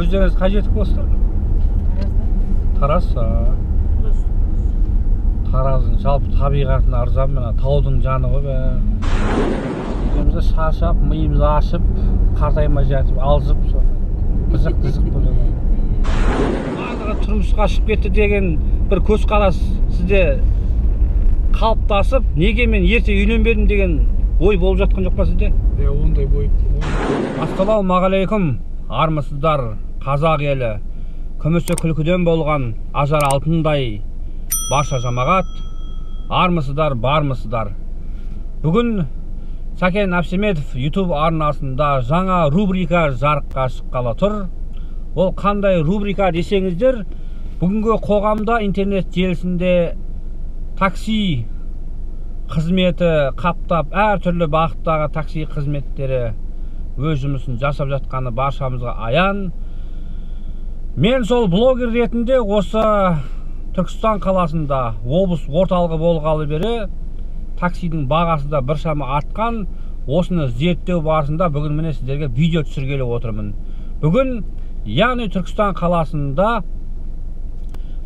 Өздеріңіз қай жетік болсыздар? Тараз. Тараздың жалпы табиғатын арзан мына таудың жаны ғой бе. Өзімізді шашап, миымызды ашып, қартаймай жатып, алжып, қызық болды. Барлығы тұрмысқа шығып кетті деген бір көзқарас сізде қалыптасып, неге мен ерте үйленбедім деген ой болып жатқан жоқ па сізде? Ондай ой. Ассалаумағалейкум, армысыздар қазақ елі. Күмісі күлкіден болған ажар алтындай барша жамағат, армысыздар, бармысыздар. Бүгін Сәкен Әбсеметов YouTube арнасында жаңа рубрика жарыққа шыққалы тұр. Ол қандай рубрика десеңіздер, бүгінгі қоғамда интернет желісінде такси қызметі қаптап, әртүрлі бағыттағы такси қызметтері өз жұмысын жасап жатқаны баршамызға аян. Мен сол блогер ретінде осы Түркістан қаласында облыс орталығы болғалы бері таксидің бағасы да біршама артқан. Осыны зерттеу барысында бүгін міне сіздерге видео түсіргелі отырмын. Бүгін яғни Түркістан қаласында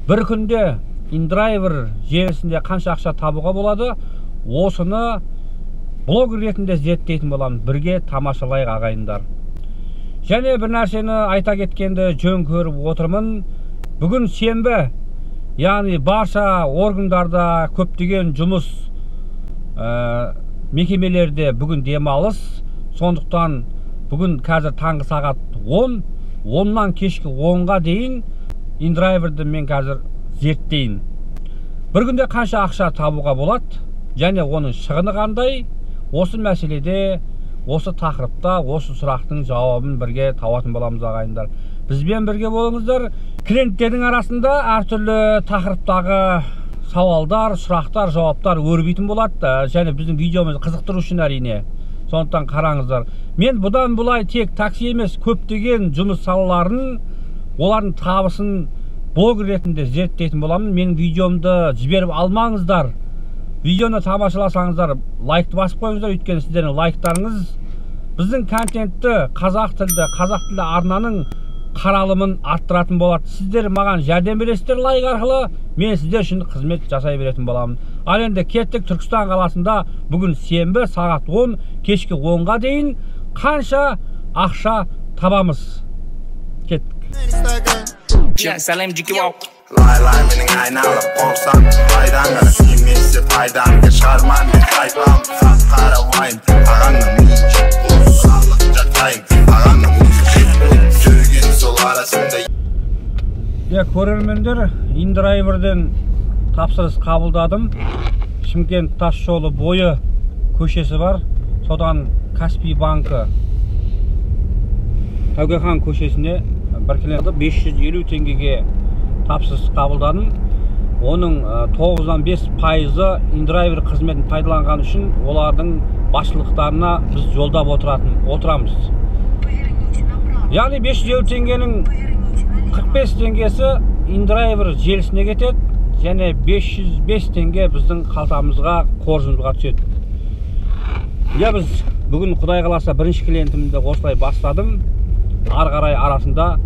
бір күнде InDriver желісінде қанша ақша табуға болады, осыны блогер ретінде зерттейтін боламын. Бірге тамашалайық ағайындар. Және бір нәрсені айта кеткенді жөн көріп отырмын. Бүгін сенбі, яғни барша органдарда көптеген жұмыс мекемелерде бүгін демалыс. Сондықтан бүгін қазір таңғы сағат 10-нан кешкі 10-ға дейін InDriver'ды мен қазір зерттейін. Бір күнде қанша ақша табуға болады, және оның шығыны қандай, осы мәселеде, осы тақырыпта, осы сұрақтың жауабын бірге табатын боламыз ағайындар. Бізбен бірге болыңыздар. Клиенттердің арасында әртүрлі тақырыптағы сауалдар, сұрақтар, жауаптар өрбитін болады, және біздің видеомызды қызықтыру үшін әрине. Сондықтан қараңыздар. Мен бұдан бұлай тек такси емес, көптеген жұмыс салаларын, олардың табысын блогер ретінде зерттейтін боламын. Менің видеомды жіберіп алмаңыздар. Видеоны тамашаласаңыздар, лайкты басып қойыңыздар, өйткені сіздердің лайктарыңыз біздің контентті, қазақ тілді арнаның қаралымын арттыратын болады. Сіздер маған жәрдем бересіздер лайк арқылы, мен сіздер үшін қызмет жасай беретін боламын. Ал енді кеттік. Түркістан қаласында бүгін сенбі сағат 10, кешкі 10-ға дейін қанша ақша табамыз? Кеттік. Lay mening aynalıp olsam Faydangı Simesi faydangı Şarman bir kaypam Karavayım Ağanın içi Sağlık jatayım Ağanın içi Sürgün sol arasında Көрермендер, InDriver'ден тапсырыс қабылдадым. Шымкент тас жолы бойы көшесі бар. Содан Каспий банкі Тәукехан көшесіне бір клиентті 550 теңгеге тапсырыс қабылдадым. Оның 95% InDriver қызметін пайдаланған үшін олардың басшылықтарына біз жолдап отырамыз. Яғни 550 теңгенің 45 теңгесі InDriver желісіне кетеді, және 505 теңге біздің қалтамызға, қоржынымызға түседі. Біз бүгін Құдай қаласа бірінші клиентімді осылай бастадым. Ары қарай арасында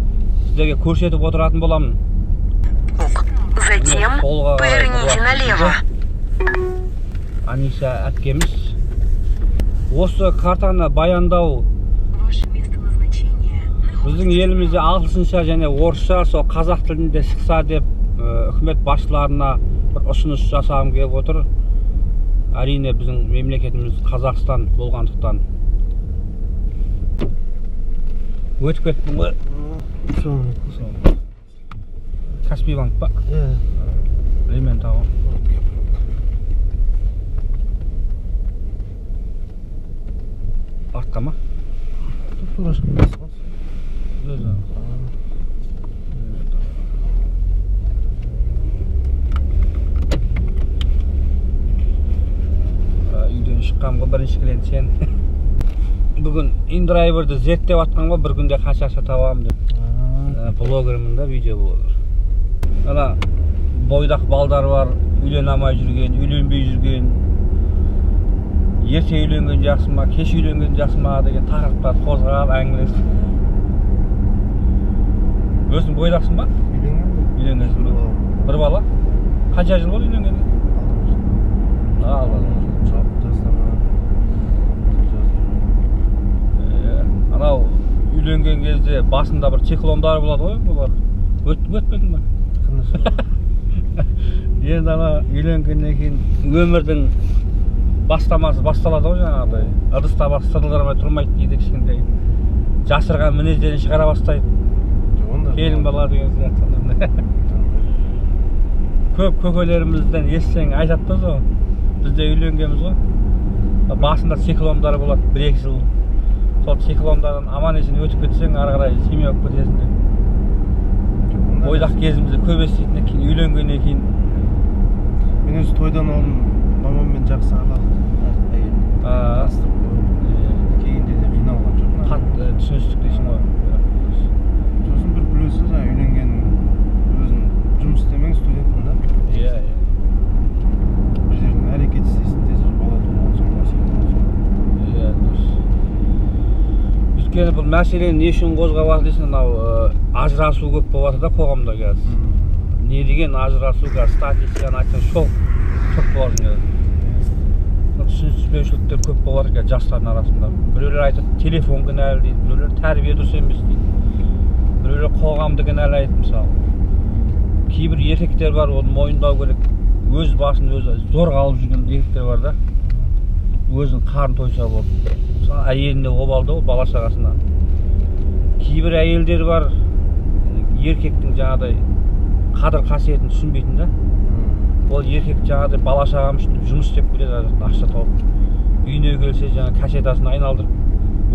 сіздерге көрсетіп отыратын боламын. Затем поверните налево. Аниса әпкеміз осы картаны баяндау біздің елімізде ағылшынша және орысша, сол қазақ тілінде шықса деп үкімет басшыларына бір ұсыныс жасағым келіп отыр. Әрине біздің мемлекетіміз Қазақстан болғандықтан. Өтіп кеттім ғой. Каспий банк па? Ремен тағым. Артқа ма? Үйден шыққанға бірінші клиент сен. Бүгін InDriver'ды зерттеп атқанға бір күнде қанша ақша табамын деп. Блогермін да, видео блогер. Ана бойдақ балдар бар, үйлене алмай жүрген, үйленбей жүрген. Ерте үйленген жақсы ма, кеш үйленген жақсы ма деген тақырыптар қозғап әңгімелесіп. Өзің бойдақсың ба? Үйленгенсің ба? Bir бала. Қанша жыл болды үйленгеніңе? Анау үйленген кезде басында бір циклондар болады ғой, олар өтпедің ба? Енді ана үйленгеннен кейін өмірдің бастамасы басталады ғой жаңағыдай. Ыдыс табақ сыдырламай тұрмайды дейді кішкентай. Жасырған мінездерін шығара бастайды. Келін бала деген сияқты. Көп көкелерімізден естісең айтады да сол. Біз де үйленгенбіз ғой. Басында циклондар болады 1-2 жыл. Сол циклондардан аман есен өтіп кетсең, ары қарай семья болып кетесің деп. Бойдақ кезімізде көп еститіннен кейін үйленгеннен кейін. Мен өзі тойдан алдым, мамаммен жақсы араласып, кейін де қиналған жоқ. Қатты түсіністік дейсің ғой. Сосын бір плюсы жаңа үйленген өзің жұмыс істемең студентпін да. Иә. Бір жердің әрекет істейсің, тез бала туған соң Иә, дұрыс. Өйткені бұл мәселені не үшін қозғап дейсің, анау ажырасу көп болып жатыр да қоғамда қазір. Не деген ажырасу қазір статистиканы айтсаң шок болады қазір. Түсініспеушіліктер көп болады қазір жастардың арасында. Біреулер айтады, телефон кінәлі дейді, біреулер тәрбие дұрыс емес дейді. Біреулер қоғамды кінәлі айтады мысалы. Кейбір еркектер бар, оны мойындау керек. Өз басын өзі зорға алып жүрген еркектер бар да. Өзінің қарын тойса болды. Мысалы әйеліне обалды ғой, бала шағасына. Кейбір әйелдер бар, еркектің жаңағыдай қадір қасиетін түсінбейтін да. Ол еркек жаңағыдай бала шағам үшін жұмыс істеп келеді, ақша тауып. Үйіне келсе жаңа кассетасын айналдырып,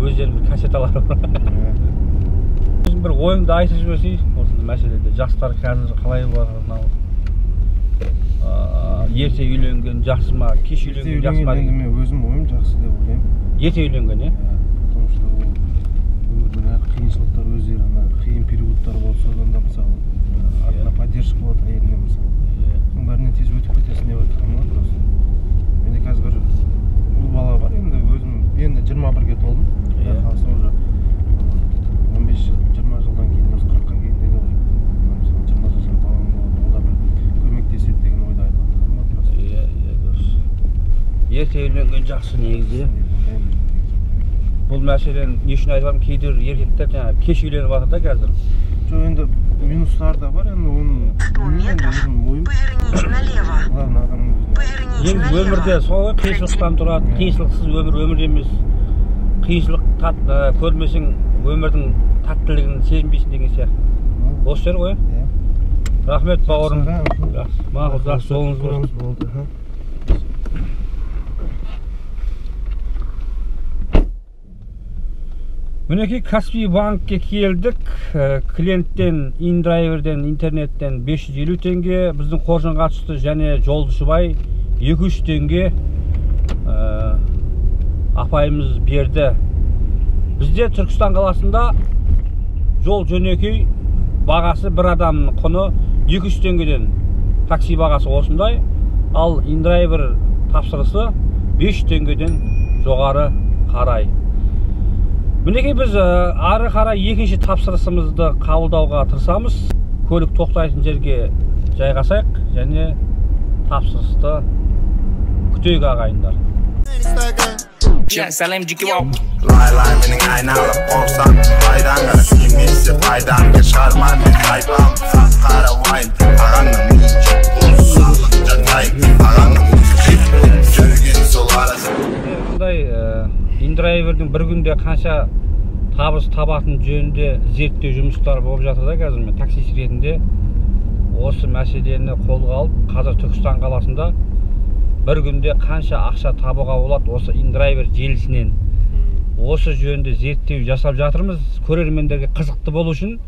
өздерінің бір кассеталары бар. Өзің бір ойыңды айтып жіберсей, осы мәселеде жастар қазір қалай бар? Ерте үйленген жақсы ма, кеш үйленген жақсы ма? Енді мен өзім ойым жақсы деп ойлаймын. Ерте үйленген, е? Потому что ол өмірдің әр қиыншылықтар өздері, ана қиын периодтар болады, содан да мысалы артына поддержка болады әйеліне мысалы. Соның бәрінен тез өтіп кетесің деп айтқаным ғой просто. Менде қазір бір ұл бала бар, енді өзім енді 21-ге толдым. Қаласа уже 15 жыл, 20 жылдан кейін осы 40-қа келгенде де уже мысалы 20 жасар балам болады, ол да бір көмектеседі деген ойда айтып жатқаным ғой просто. Иә, дұрыс. Ерте үйленген жақсы негізі. Бұл мәселені не үшін айтып жатырмын, кейбір еркектер жаңағы кеш үйленіп жатыр да қазір. Жоқ, енді минустар да бар, енді оны Поверните налево. Енді өмірде сол қиыншылықтан тұрады, қиыншылықсыз өмір емес. Қиыншылық көрмесең өмірдің тәттілігін сезінбейсің деген сияқты. Осы жер ғой. Рахмет бауырым. Мақұл, жақсы жолыңыз болсын. Мінекей Каспий банкке келдік. Клиенттен, индрайверден, интернеттен 550 теңге, біздің қоржынға түсті, және Жолдышыбай 2-3 теңге апайымыз берді. Бізде Түркістан қаласында жол жөнекей бағасы бір адамның құны 200 теңгеден, такси бағасы осындай, ал индрайвер тапсырысы 5 теңгеден жоғары қарай. Мінекей біз ары қарай екінші тапсырысымызды қабылдауға тырысамыз. Көлік тоқтайтын жерге жайғасайық және тапсырысты күтейік ағайындар. Lay mening aynalıp olsam Faydan gara kimisi faydan Geçarman men kaypam Qara vayn Ağanın içi Olsallık jatayım Ağanın içi Jürgen sol arası Бұндай индрайвердің бір күнде қанша табыс табатын жөнінде зерттеу жұмыстары болып жатыр да қазір. Мен таксист ретінде осы мәселені қолға алып, қазір Түркістан қаласында бір күнде қанша ақша табуға болады осы индрайвер желісінен. Осы жөнінде зерттеу жасап жатырмыз. Көрермендерге қызықты болу үшін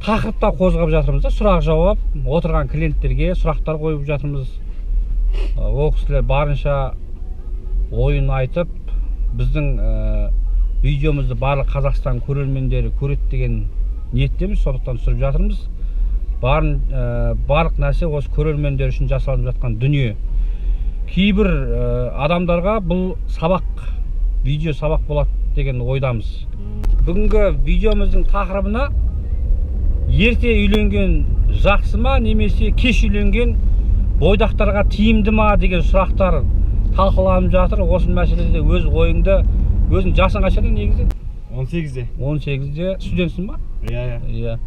тақырыпта қозғап жатырмыз да, сұрақ жауап, отырған клиенттерге сұрақтар қойып жатырмыз. Ол кісілер барынша ойын айтып, біздің видеомызды барлық Қазақстан көрермендері көреді деген ниеттеміз, сондықтан түсіріп жатырмыз. Барлық нәрсе осы көрермендер үшін жасалып жатқан дүние. Кейбір адамдарға бұл сабақ, видео сабақ болады деген ойдамыз. Бүгінгі видеомыздың тақырыбына ерте үйленген жақсы ма немесе кеш үйленген бойдақтарға тиімді ма деген сұрақтар талқыланып жатыр. Осы мәселеде өз ойыңды, өзің жасың қаншада негізі? 18-де. 18-де студентсің ба? Иә.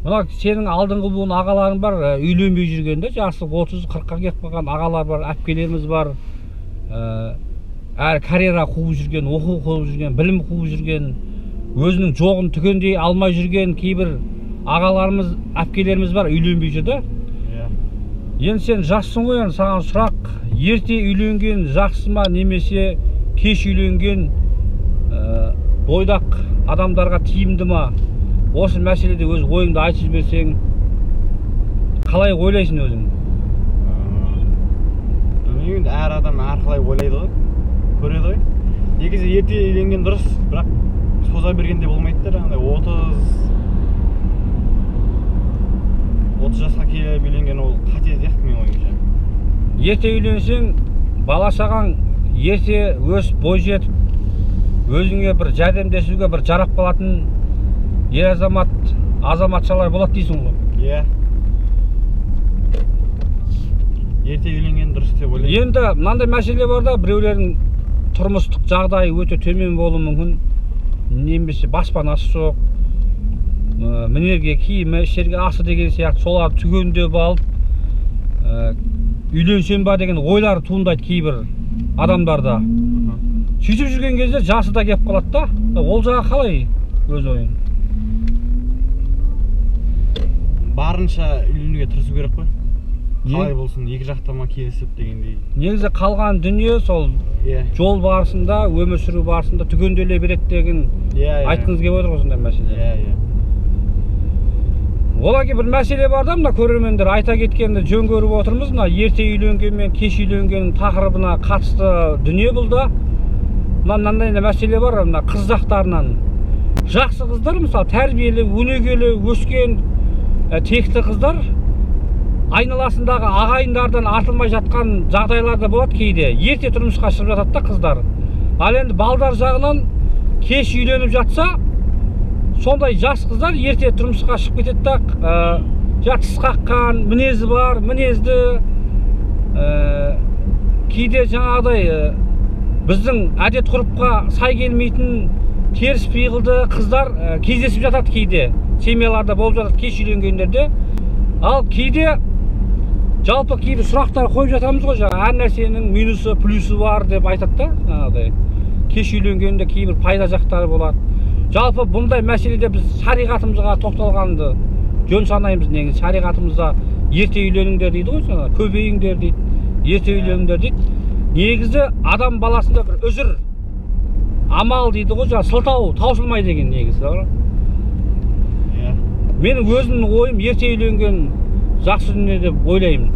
Мына сенің алдыңғы буын ағаларың бар, үйленбей жүргенде, жасы 30-40-қа келіп қалған ағалар бар, әпкелеріміз бар. Әр карьера қуып жүрген, оқу қуып жүрген, білім қуып жүрген, өзінің жоғын түгендей алмай жүрген кейбір ағаларымыз, әпкелеріміз бар, үйленбей жүрді. Енді сен жассың ғой, саған сұрақ, ерте үйленген жақсы ма немесе кеш үйленген бойдақ адамдарға тиімді ма? Осы мәселеде өз ойыңды айтып жіберсең, қалай ойлайсың өзің? Білмеймін, әр адам әрқалай ойлайды ғой, көреді ғой. Негізі ерте үйленген дұрыс, бірақ соза бергенде болмайды, 30 жасқа келіп үйленген ол қате сияқты мен ойымша. Ерте үйленсең, бала шағаң ерте өсіп бой жетіп, өзіңе бір жәрдемдесуге бір жарап қалатын ер азамат, азаматшалар болады дейсің ғой. Иә. Ерте үйленген дұрыс деп ойлаймын. Енді мынандай мәселе бар да, біреулердің тұрмыстық жағдайы өте төмен болуы мүмкін, немесе баспанасы жоқ, мінерге киімі, ішерге асы деген сияқты соларды түгендеп алып, үйленсем ба деген ойлар туындайды кейбір адамдарда. Сөйтіп жүрген кезде жасы да келіп қалады да. Ол жағы қалай өз ойың? Барынша үйленуге тырысу керек қой. Қалай болсын, екі жақтама келісіп дегендей. Негізі қалған дүние сол жол барысында, өмір сүру барысында түгенделе береді деген айтқыңыз келіп отыр осындай мәселе. Одан бір мәселе бар да, мына көрермендер айта кеткенді жөн көріп отырмыз. Мына ерте үйленген мен кеш үйленгеннің тақырыбына қатысты дүние бұл да. Мынандай мәселе бар, мына қыз жақтарынан. Жақсы қыздар, мысалы, тәрбиелі, өнегелі, өскен, текті қыздар айналасындағы ағайындардан артылмай жатқан жағдайларда болады кейде. Ерте тұрмысқа шығып жатады да қыздар. Ал енді балдар жағынан кеш үйленіп жатса, сондай жас қыздар ерте тұрмысқа шығып кетеді да, тіс қаққан, мінезі бар, мінезді, кейде жаңағыдай біздің әдет ғұрыпқа сай келмейтін теріс пиғылды қыздар кездесіп жатады кейде. Семьяларда болып жатады кеш үйленгендерде. Ал кейде жалпы кейбір сұрақтар қойып жатамыз ғой, жаңа әр нәрсенің минусы, плюсы бар деп айтады да, жаңағыдай. Кеш үйленгенде кейбір пайда жақтары болады. Жалпы бұндай мәселеде біз шариғатымызға тоқталғанды жөн санаймыз. Негізі шариғатымызда ерте үйленіңдер дейді ғой, жаңа көбейіңдер дейді, ерте үйленіңдер дейді. Негізі адам баласында бір үзір амал дейді ғой, жаңа сылтау таусылмай деген негізі. Менің өзімнің ойым ерте үйленген жақсы дүние деп ойлаймын.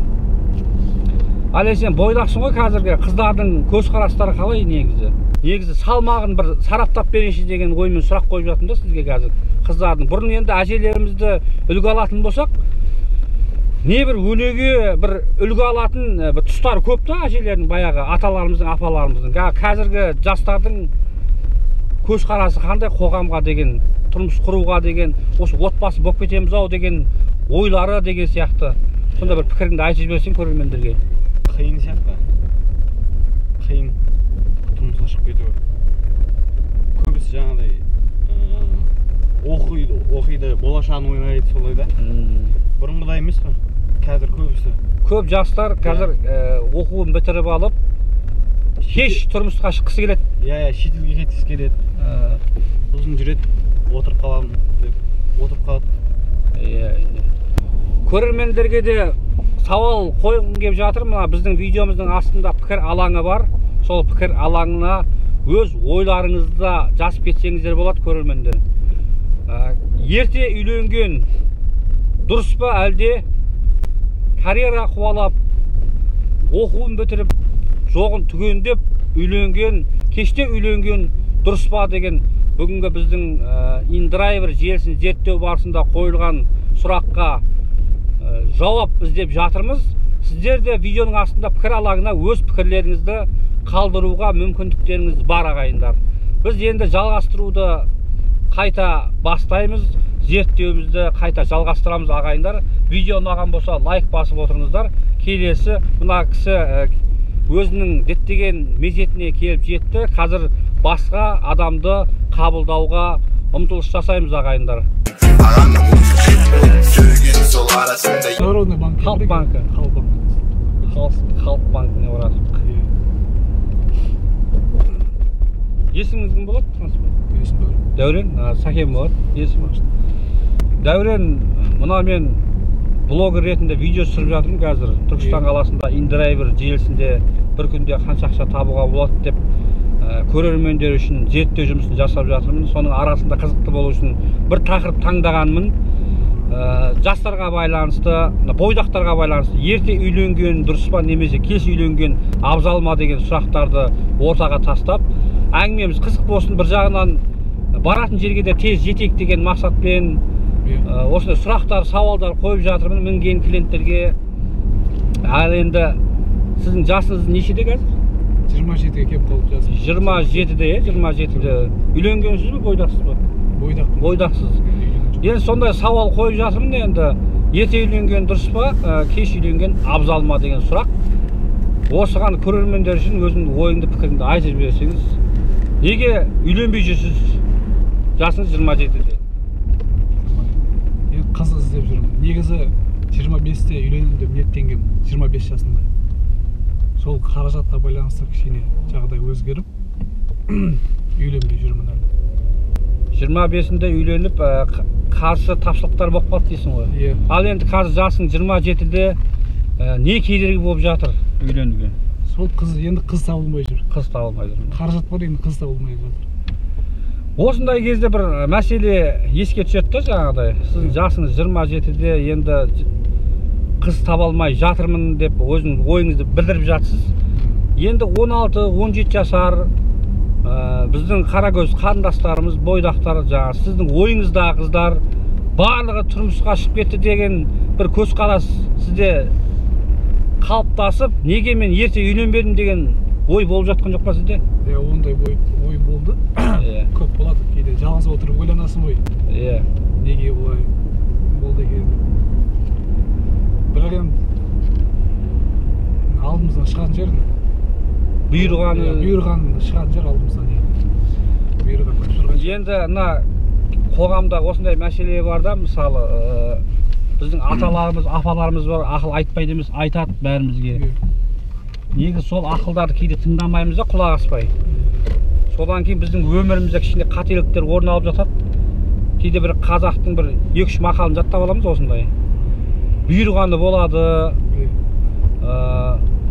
Ал сен бойдақсың ғой, қазіргі қыздардың көзқарастары қалай негізі? Негізі салмағын бір сараптап берейінші деген оймен сұрақ қойып жатырмын да сізге қазір. Қыздардың бұрын енді әжелерімізді үлгі алатын болсақ, небір өнеге бір үлгі алатын бір тұстар көп та әжелердің, баяғы аталарымыздың, апаларымыздың. Қазіргі жастардың көзқарасы қандай қоғамға деген, тұрмыс құруға деген, осы отбасы болып кетеміз ау деген ойлары деген сияқты. Сонда бір пікіріңді айтып жіберсең көрермендерге. Қиын сияқты. Қиын тұрмысқа шығып кету. Көбісі жаңағыдай оқиды, болашағын ойлайды солай да. Бұрынғыдай емес қой. Қазір көбісі. Көп жастар қазір оқуын бітіріп алып, кеш тұрмысқа шыққысы келеді. Иә, шетелге кеткісі келеді. Сосын жүреді, отырып қаламын деп, отырып қалады. Көрермендерге де сауал қойғым келіп жатыр. Мына біздің видеомыздың астында пікір алаңы бар. Сол пікір алаңына өз ойларыңызды жазып кетсеңіздер болады көрермендер. Ерте үйленген дұрыс па әлде карьера қуалап, оқуын бітіріп, жоғын түгендеп үйленген, кеште үйленген дұрыс па деген бүгінгі біздің InDriver желісін зерттеу барысында қойылған сұраққа жауап іздеп жатырмыз. Сіздер де видеоның астында пікір алаңына өз пікірлеріңізді қалдыруға мүмкіндіктеріңіз бар ағайындар. Біз енді жалғастыруды қайта бастаймыз. зерттеуімізді қайта жалғастырамыз ағайындар. Видео ұнаған болса лайк басып отырыңыздар. Келесі мына кісі өзінің діттеген мезетіне келіп жетті. Қазір басқа адамды қабылдауға ұмтылыс жасаймыз ағайындар. Народный банк. Халық банкі. Халық банкіне орадық. Есіміңіз кім болады? Есім Дәурен, Сәкен болады. Есімі. Дәурен, мына мен блогер ретінде видео түсіріп жатырмын қазір. Түркістан қаласында InDriver желісінде бір күнде қанша ақша табуға болады деп көрермендер үшін зерттеу жұмысын жасап жатырмын. Соның арасында қызықты болу үшін бір тақырып таңдағанмын. Жастарға байланысты, бойдақтарға байланысты ерте үйленген дұрыс па немесе кеш үйленген абзал ма деген сұрақтарды ортаға тастап, әңгімеміз қызық болсын, бір жағынан баратын жерге де тез жетейік деген мақсатпен осындай сұрақтар, сауалдар қойып жатырмын мінген клиенттерге. Ал енді сіздің жасыңыз нешеде қазір? 27-ге келіп қалып жасым. 27-де, 27-де. Үйленгенсіз бе, бойдақсыз ба? Бойдақпын. Бойдақсыз. Енді сондай сауал қойып жатырмын енді. Ерте үйленген дұрыс па, кеш үйленген абзал ма деген сұрақ. Осыған көрермендер үшін өзіңнің ойыңды, пікіріңді айтып жіберсеңіз. Неге үйленбей жүрсіз? Жасыңыз 27-де. Енді қыз іздеп жүрмін. Негізі 25-те үйленемін деп ниеттенгем, 25 жасында. Сол қаражатқа байланысты кішкене жағдай өзгеріп, үйленбей жүрмін әлі. 25-інде үйленіп, қарсы тапшылықтар болып қалды дейсің ғой. Ал енді қазір жасың 27-де не кедергі болып жатыр үйленуге? Сол енді қыз табылмай жүр. Қыз табылмай жүр. Қаражат бар, енді қыз табылмай жатыр. Осындай кезде бір мәселе еске түседі да жаңағыдай. Сіздің жасыңыз 27-де енді қыз таба алмай жатырмын деп өзіңіз ойыңызды білдіріп жатсыз. Енді 16-17 жасар біздің қарагөз қарындастарымыз, бойдақтар, жаңағы сіздің ойыңыздағы қыздар барлығы тұрмысқа шығып кетті деген бір көзқарас сізде қалыптасып, неге мен ерте үйленбедім деген ой болып жатқан жоқ па сізде? Ондай ой болды. Көп болады. Кейде жалғыз отырып ойланасың ғой. Неге олай болды екен. Бірақ енді алдымыздан шығатын жер. Бұйырған шығатын жер алдымыздан. Бұйырған күтіп тұрған жер. Енді мына қоғамда осындай мәселе бар да, мысалы біздің аталарымыз, апаларымыз бар, ақыл айтпайды емес, айтады бәрімізге. Негізі сол ақылдарды кейде тыңдамаймыз да, құлақ аспай. Содан кейін біздің өмірімізде кішкене қателіктер орын алып жатады. Кейде бір қазақтың бір 2-3 мақалын жаттап аламыз осындай. Бұйырғаны болады,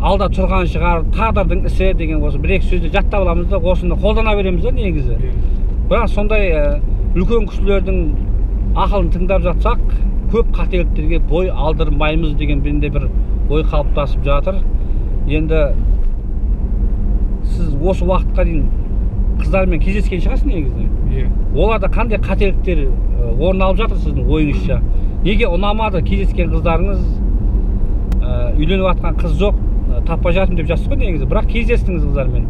алда тұрған шығар, тағдырдың ісі деген осы бір-екі сөзді жаттап аламыз да, осыны қолдана береміз да негізі. Бірақ сондай үлкен кісілердің ақылын тыңдап жатсақ, көп қателіктерге бой алдырмаймыз деген менде бір ой қалыптасып жатыр. Енді сіз осы уақытқа дейін қыздармен кездескен шығарсыз негізі. Оларда қандай қателіктер орын алып жатыр сіздің ойыңызша? Неге ұнамады кездескен қыздарыңыз? Үйленіп жатқан қыз жоқ, таппай жатырмын деп жатсыз ғой негізі. Бірақ кездестіңіз қыздармен.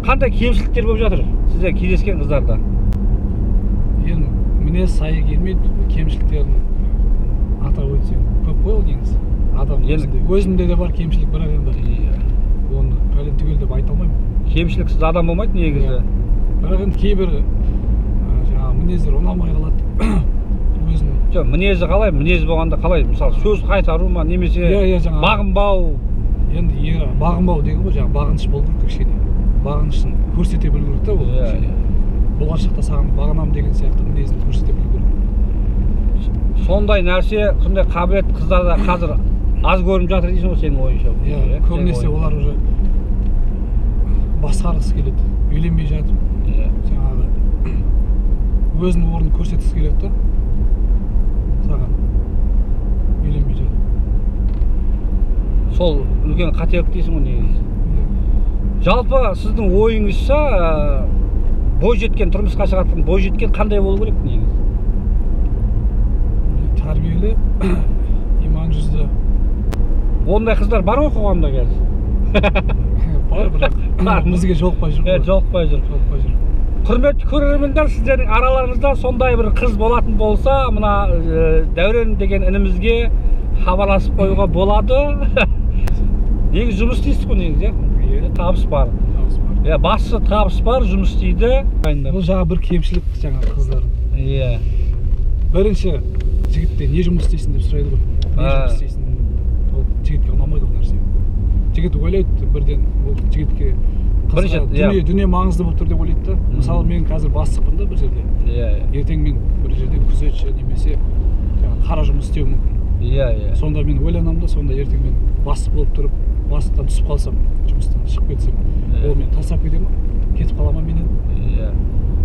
Қандай кемшіліктер болып жатыр сізде кездескен қыздарда? Енді мінез сайы келмейді, кемшіліктерін атап өтсем көп қой ол негізі. Адам өзімде де бар кемшілік, бірақ енді оны пәлен түгел деп айта алмаймын. Кемшіліксіз адам болмайды негізі. Бірақ енді кейбір жаңағы мінездер ұнамай қалады. Жоқ, мінезі қалай? Мінез болғанда қалай? Мысалы, сөз қайтару ма, немесе бағынбау? Енді бағынбау деген ғой, жаңағы бағыныш болу керек кішкене. Бағынышын көрсете білу керек та ол кішкене. Болашақта саған бағынамын деген сияқты мінезін көрсете білу керек. Сондай нәрсе, сондай қабілет қыздарда қазір аз көрініп жатыр дейсің ғой сенің ойыңша? Көбінесе олар уже басқарғысы келеді, үйленбей жатып, жаңағы өзінің орнын көрсеткісі келеді да, саған үйленбей жатып. Сол үлкен қателік дейсің ғой негізі. Жалпы сіздің ойыңызша бойжеткен, тұрмысқа шығатын бойжеткен қандай болу керек негізі? Тәрбиелі, иман жүзді. Ондай қыздар бар ғой қоғамда қазір? Бар, бірақ бізге жолықпай жүр. Жолықпай жүр. Құрметті көрермендер, сіздердің араларыңызда сондай бір қыз болатын болса, мына Дәурен деген інімізге хабарласып қоюға болады. Негізі жұмыс істейсіз ғой негізі, табыс бар. Басты табыс бар, жұмыс істейді. Бұл жаңа бір кемшілік жаңа қыздардың. Бірінші жігітте не жұмыс істейсің деп сұрайды ғой. Не жұмыс істейсің? Ол жігітке ұнамайды ол нәрсе. Жігіт ойлайды бірден ол жігітке дүние маңызды болып тұр деп ойлайды да. Мысалы мен қазір бастықпын да бір жерде. Ертең мен бір жерде күзетші немесе қара жұмыс істеуім мүмкін. Сонда мен ойланамын да, сонда ертең мен бастық болып тұрып, бастықтан түсіп қалсам, жұмыстан шығып кетсем, ол мен тастап кетер ма? Кетіп қала ма менен?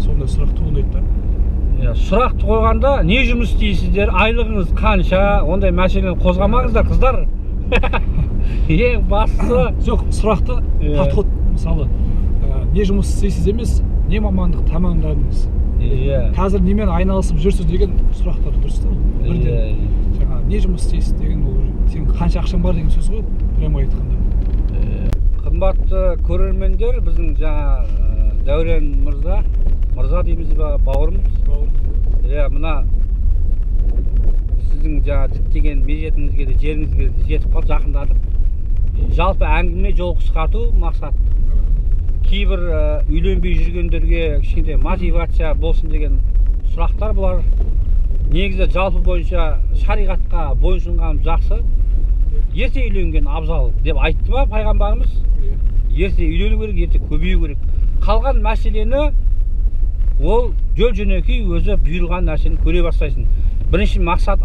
Сондай сұрақ туындайды да. Сұрақты қойғанда не жұмыс істейсіздер, айлығыңыз қанша, ондай мәселені қозғамаңыздар қыздар. Ең бастысы жоқ, сұрақты подход, мысалы не жұмыс істейсіз емес, не мамандық тамамдадыңыз, қазір немен айналысып жүрсіз деген сұрақтар дұрыс та. Бірден жаңа не жұмыс істейсіз деген ол сен қанша ақшаң бар деген сөз ғой, прямо айтқанда. Қымбатты көрермендер, біздің жаңа Дәурен мырза дейміз ба, бауырымыз. Мына сіздің жаңа діттеген мезетіңізге де жеріңізге де жетіп қалып жақындадық. Жалпы әңгіме жол қысқарту мақсат. Кейбір үйленбей жүргендерге кішкентай мотивация болсын деген сұрақтар бұлар. Негізі жалпы бойынша шариғатқа бойынсұнғанымыз жақсы. Ерте үйленген абзал деп айтты ма пайғамбарымыз? Ерте үйлену керек, ерте көбею керек. Қалған мәселені ол жол-жөнекей өзі бұйырған нәрсені көре бастайсың. Бірінші мақсат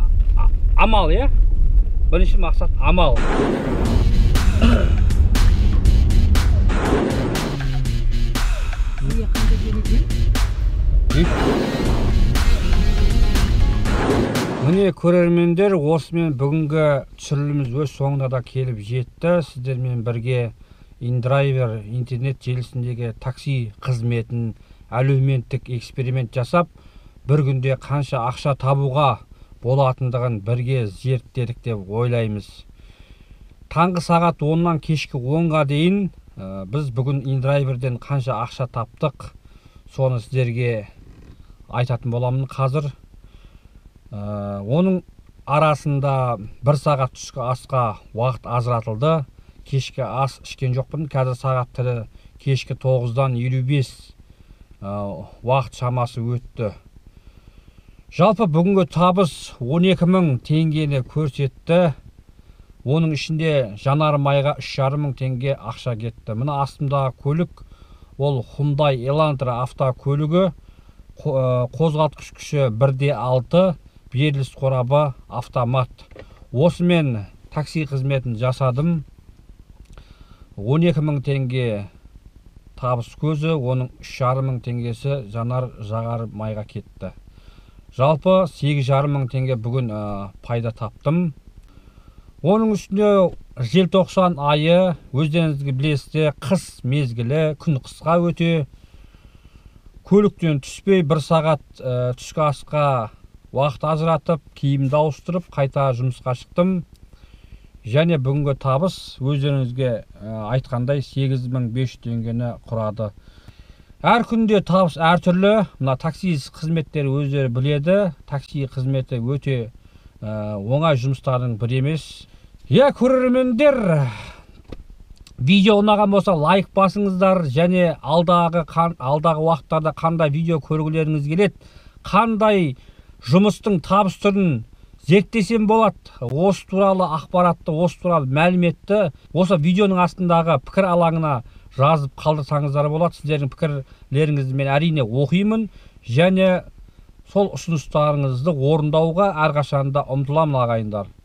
амал, Бірінші мақсат амал. Міне көрермендер, осымен бүгінгі түсіріліміз өз соңына да келіп жетті. Сіздермен бірге InDriver интернет желісіндегі такси қызметін әлеуметтік эксперимент жасап, бір күнде қанша ақша табуға болатындығын бірге зерттедік деп ойлаймыз. Таңғы сағат 10-нан кешкі 10-ға дейін біз бүгін InDriver'ден қанша ақша таптық, соны сіздерге айтатын боламын қазір. Оның арасында 1 сағат түскі асқа уақыт ажыратылды. Кешкі ас ішкен жоқпын. Қазір сағат тірі кешкі 9-дан 55 уақыт шамасы өтті. Жалпы бүгінгі табыс 12.000 теңгені көрсетті. Оның ішінде жанармайға 3,5 мың теңге ақша кетті. Мына астымдағы көлік ол Hyundai Elantra автокөлігі, қозғалтқыш күші 1.6, беріліс қорабы автомат. Осымен такси қызметін жасадым. 12.000 теңге табыс көзі, оның 3,5 мың теңгесі жанар жағар майға кетті. Жалпы 8,5 мың теңге бүгін пайда таптым. Оның үстіне желтоқсан айы, өздеріңізге білесіздер, қыс мезгілі, күн қысқа өте. Көліктен түспей 1 сағат түскі асқа уақыт ажыратып, киімді ауыстырып, қайта жұмысқа шықтым. Және бүгінгі табыс өздеріңізге айтқандай 8.500 теңгені құрады. Әр күнде табыс әртүрлі. Мына такси қызметтері өздері біледі. Такси қызметі өте оңай жұмыстардың бір емес. Көрермендер, видео ұнаған болса лайк басыңыздар, және алдағы уақыттарда қандай видео көргілеріңіз келеді, қандай жұмыстың табыс түрін зерттесем болады, осы туралы ақпаратты, осы туралы мәліметті осы видеоның астындағы пікір алаңына жазып қалдырсаңыздар болады. Сіздердің пікірлеріңізді мен әрине оқимын, және сол ұсыныстарыңызды орындауға әрқашанда ұмтыламын ағайындар.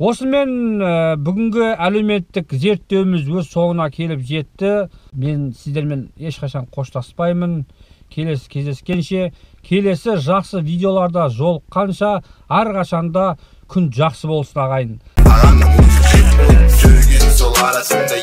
Осымен бүгінгі әлеуметтік зерттеуіміз өз соңына келіп жетті. Мен сіздермен ешқашан қоштаспаймын. Келесі кездескенше, келесі жақсы видеоларда жолыққанша, әрқашанда күн жақсы болсын ағайын. Ағаның жүрген сол арасында